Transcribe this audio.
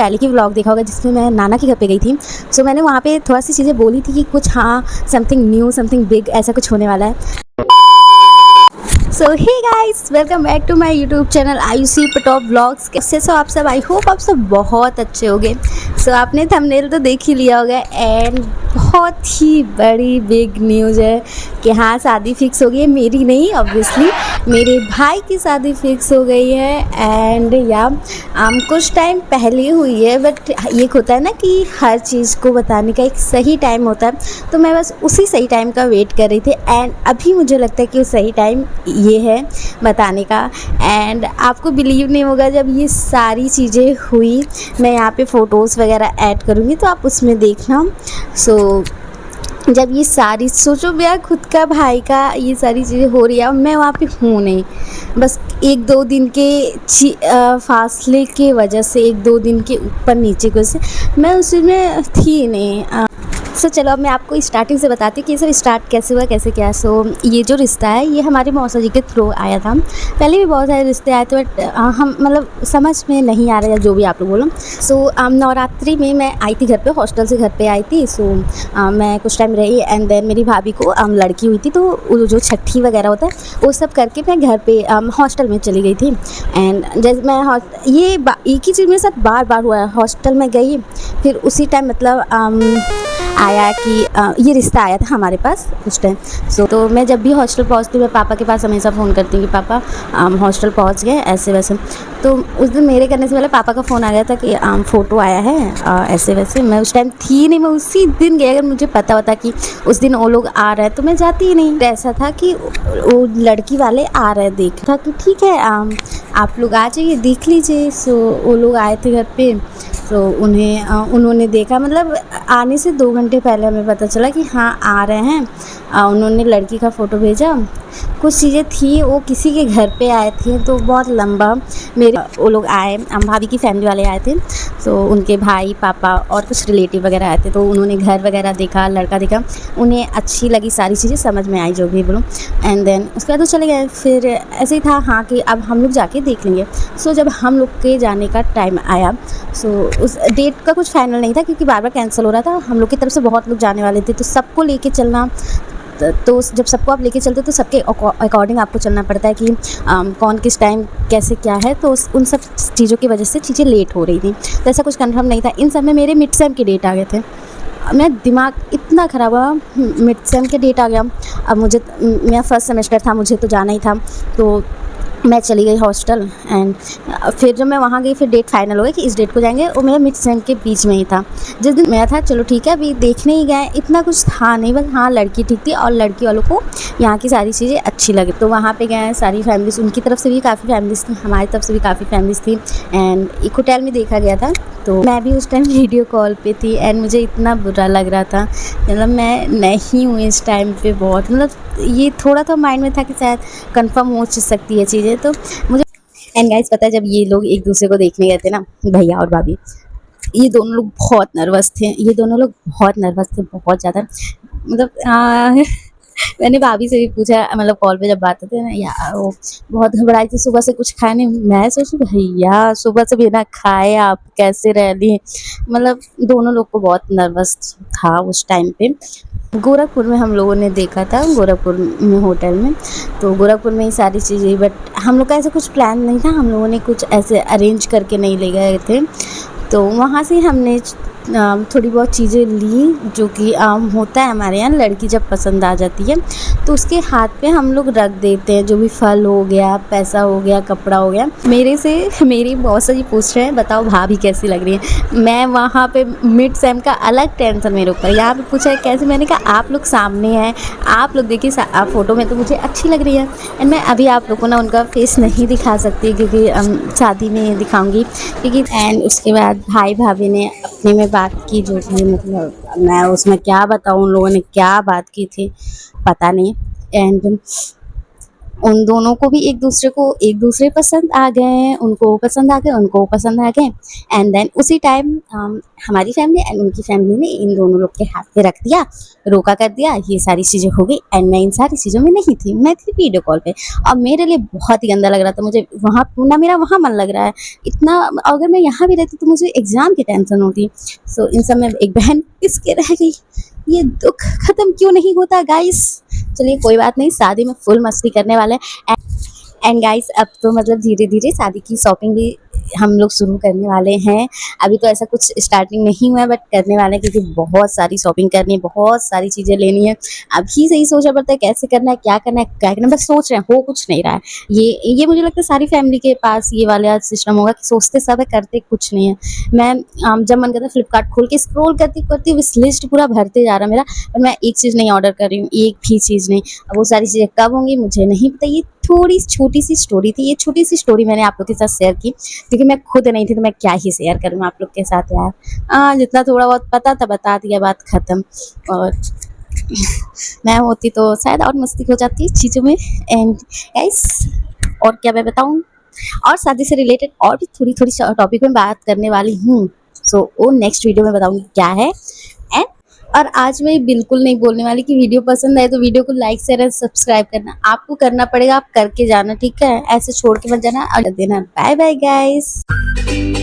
पहले की व्लॉग देखा होगा जिसमें मैं नाना के घर पे गई थी। सो मैंने वहाँ पे थोड़ा सी चीज़ें बोली थी कि कुछ हाँ समथिंग न्यू समथिंग बिग ऐसा कुछ होने वाला है। So hey guys, welcome back to my YouTube channel Ayushi पटॉप व्लॉग्स। कैसे सो आप सब? आई होप आप सब बहुत अच्छे होंगे। सो आपने थंबनेल तो देख ही लिया होगा एंड बहुत ही बड़ी बिग न्यूज़ है कि हाँ शादी फिक्स हो गई है। मेरी नहीं, ऑब्वियसली मेरे भाई की शादी फिक्स हो गई है। एंड या कुछ टाइम पहले हुई है, बट ये होता है ना कि हर चीज़ को बताने का एक सही टाइम होता है, तो मैं बस उसी सही टाइम का वेट कर रही थी। एंड अभी मुझे लगता है कि वो सही टाइम ये है बताने का। एंड आपको बिलीव नहीं होगा जब ये सारी चीज़ें हुई, मैं यहाँ पे फ़ोटोज़ वगैरह ऐड करूँगी तो आप उसमें देखना। सो जब ये सारी सोचो मेरा खुद का भाई का ये सारी चीज़ें हो रही है और मैं वहाँ पे हूँ नहीं, बस एक दो दिन के फासले के वजह से, एक दो दिन के ऊपर नीचे की वजह से मैं उसमें थी नहीं। सो चलो अब मैं आपको स्टार्टिंग से बताती हूँ कि ये सब स्टार्ट कैसे हुआ, कैसे क्या। सो ये जो रिश्ता है ये हमारे मौसा जी के थ्रू आया था। पहले भी बहुत सारे रिश्ते आए थे, बट हम मतलब समझ में नहीं आ रहा है जो भी आप लोग बोलो। सो नवरात्रि में मैं आई थी घर पे, हॉस्टल से घर पे आई थी। सो मैं कुछ टाइम रही एंड देन मेरी भाभी को लड़की हुई थी, तो वो जो छठी वगैरह होता है वो सब करके मैं घर पे हॉस्टल में चली गई थी। एंड जैसे मैं ये एक ही चीज़ मेरे साथ बार बार हुआ है। हॉस्टल में गई, फिर उसी टाइम मतलब आया कि ये रिश्ता आया था हमारे पास उस टाइम। सो तो मैं जब भी हॉस्टल पहुंचती हूँ मैं पापा के पास हमेशा फ़ोन करती हूँ कि पापा हॉस्टल पहुंच गए ऐसे वैसे। तो उस दिन मेरे करने से पहले पापा का फ़ोन आ गया था कि फ़ोटो आया है ऐसे वैसे। मैं उस टाइम थी नहीं, मैं उसी दिन गई। अगर मुझे पता होता कि उस दिन वो लोग आ रहे हैं तो मैं जाती ही नहीं। ऐसा था कि वो लड़की वाले आ रहे, देख था कि ठीक है आप लोग आ जाइए देख लीजिए। सो वो लोग आए थे घर पे, तो उन्होंने देखा, मतलब आने से 2 घंटे पहले हमें पता चला कि हाँ आ रहे हैं। उन्होंने लड़की का फ़ोटो भेजा। कुछ चीज़ें थी, वो किसी के घर पे आए थे तो बहुत लंबा मेरे वो लोग आए, भाभी की फैमिली वाले आए थे। तो उनके भाई पापा और कुछ रिलेटिव वगैरह आए थे, तो उन्होंने घर वगैरह देखा, लड़का देखा, उन्हें अच्छी लगी, सारी चीज़ें समझ में आई जो भी बोलो। एंड देन उसके बाद वो चले गए। फिर ऐसे ही था हाँ कि अब हम लोग जाके देख लेंगे। सो जब हम लोग के जाने का टाइम आया, सो उस डेट का कुछ फाइनल नहीं था क्योंकि बार बार कैंसिल हो रहा था। हम लोग की तरफ से बहुत लोग जाने वाले थे, तो सबको लेके चलना, तो जब सबको आप लेके चलते हो तो सबके अकॉर्डिंग आपको चलना पड़ता है कि कौन किस टाइम कैसे क्या है। तो उन सब चीज़ों की वजह से चीज़ें लेट हो रही थी, तो ऐसा कुछ कंफर्म नहीं था। इन सब में मेरे मिड सेम के डेट आ गए थे। मैं दिमाग इतना ख़राब हुआ, मिड सेम के डेट आ गया। अब मुझे, मेरा फर्स्ट सेमेस्टर था, मुझे तो जाना ही था। तो मैं चली गई हॉस्टल। एंड फिर जब मैं वहाँ गई फिर डेट फाइनल हो गई कि इस डेट को जाएंगे। और मेरा मिड सेम के बीच में ही था जिस दिन मेरा था। चलो ठीक है, अभी देखने ही गए, इतना कुछ था नहीं, बस हाँ लड़की ठीक थी और लड़की वालों को यहाँ की सारी चीज़ें अच्छी लगी। तो वहाँ पे गए, सारी फैमिलीज, उनकी तरफ से भी काफ़ी फैमिलीज थी, हमारी तरफ से भी काफ़ी फैमिलीज थी। एंड एक होटल में देखा गया था, तो मैं भी उस टाइम वीडियो कॉल पे थी। एंड मुझे इतना बुरा लग रहा था, मतलब मैं नहीं हूँ इस टाइम पे बहुत, मतलब ये थोड़ा तो माइंड में था कि शायद कंफर्म हो सकती है चीज़ें। तो मुझे एंड गाइस पता है जब ये लोग एक दूसरे को देखने गए थे ना, भैया और भाभी, ये दोनों लोग बहुत नर्वस थे। ये दोनों लोग बहुत नर्वस थे, बहुत ज़्यादा। मतलब मैंने भाभी से भी पूछा, मतलब कॉल पे जब बात होती है ना, यार वो बहुत घबराई थी, सुबह से कुछ खाया नहीं। मैं सोचूं भैया सुबह से बिना खाए आप कैसे रह ली, मतलब दोनों लोग को बहुत नर्वस था उस टाइम पे। गोरखपुर में हम लोगों ने देखा था, गोरखपुर में होटल में। तो गोरखपुर में ही सारी चीज़ें, बट हम लोग का ऐसा कुछ प्लान नहीं था, हम लोगों ने कुछ ऐसे अरेंज करके नहीं ले गए थे। तो वहाँ से हमने थोड़ी बहुत चीज़ें ली जो कि होता है हमारे यहाँ, लड़की जब पसंद आ जाती है तो उसके हाथ पे हम लोग रख देते हैं, जो भी फल हो गया, पैसा हो गया, कपड़ा हो गया। मेरे से मेरी मौसा जी पूछ रहे हैं बताओ भाभी कैसी लग रही है। मैं वहाँ पे मिड सेम का अलग टेंशन मेरे ऊपर, यहाँ पे पूछा है कैसे, मैंने कहा आप लोग सामने हैं, आप लोग देखिए फ़ोटो में तो मुझे अच्छी लग रही है। एंड मैं अभी आप लोग को ना उनका फेस नहीं दिखा सकती क्योंकि शादी में दिखाऊंगी क्योंकि। एंड उसके बाद भाई भाभी ने अपने में बात की, जो भी मतलब मैं उसमें क्या बताऊँ उन लोगों ने क्या बात की थी पता नहीं। एंड उन दोनों को भी एक दूसरे पसंद आ गए हैं, उनको वो पसंद आ गए, उनको वो पसंद आ गए। एंड देन उसी टाइम हमारी फैमिली एंड उनकी फैमिली ने इन दोनों लोग के हाथ पे रख दिया, रोका कर दिया, ये सारी चीज़ें हो गई। एंड मैं इन सारी चीज़ों में नहीं थी, मैं थी वीडियो कॉल पे। और मेरे लिए बहुत ही गंदा लग रहा था, मुझे वहाँ ना मेरा वहाँ मन लग रहा है इतना। अगर मैं यहाँ भी रहती तो मुझे एग्ज़ाम की टेंशन होती। सो इन सब में एक बहन पिस के रह गई। ये दुख ख़त्म क्यों नहीं होता गाइस? चलिए कोई बात नहीं, शादी में फुल मस्ती करने वाले हैं। एंड गाइस अब तो मतलब धीरे धीरे शादी की शॉपिंग भी हम लोग शुरू करने वाले हैं। अभी तो ऐसा कुछ स्टार्टिंग नहीं हुआ है, बट करने वाले हैं, क्योंकि बहुत सारी शॉपिंग करनी है, बहुत सारी चीज़ें लेनी है। अभी से ही सोचना पड़ता है कैसे करना है, क्या करना है, क्या करना है, बस सोच रहे हैं, हो कुछ नहीं रहा है। ये मुझे लगता है सारी फैमिली के पास ये वाला सिस्टम होगा कि सोचते सब है, करते कुछ नहीं है। मैं जब मन करता है फ्लिपकार्ट खोल के स्क्रॉल करती करती विश लिस्ट पूरा भरते जा रहा है मेरा, पर मैं एक चीज़ नहीं ऑर्डर कर रही हूँ, एक भी चीज़ नहीं। अब वो सारी चीज़ें कब होंगी मुझे नहीं पता। ये थोड़ी छोटी सी स्टोरी थी, ये छोटी सी स्टोरी मैंने आप लोग के साथ शेयर की, क्योंकि मैं खुद नहीं थी तो मैं क्या ही शेयर करूँ आप लोग के साथ यार। जितना थोड़ा बहुत पता था बता दिया, बात ख़त्म। और मैं होती तो शायद और मस्ती हो जाती चीज़ों में। एंड गाइस और क्या मैं बताऊँ, और शादी से रिलेटेड और भी थोड़ी थोड़ी टॉपिक में बात करने वाली हूँ। सो वो नेक्स्ट वीडियो में बताऊँगी क्या है। एंड और आज मैं बिल्कुल नहीं बोलने वाली कि वीडियो पसंद आए तो वीडियो को लाइक शेयर एंड सब्सक्राइब करना आपको करना पड़ेगा, आप करके जाना, ठीक है? ऐसे छोड़ के मत जाना और देना। Bye bye guys.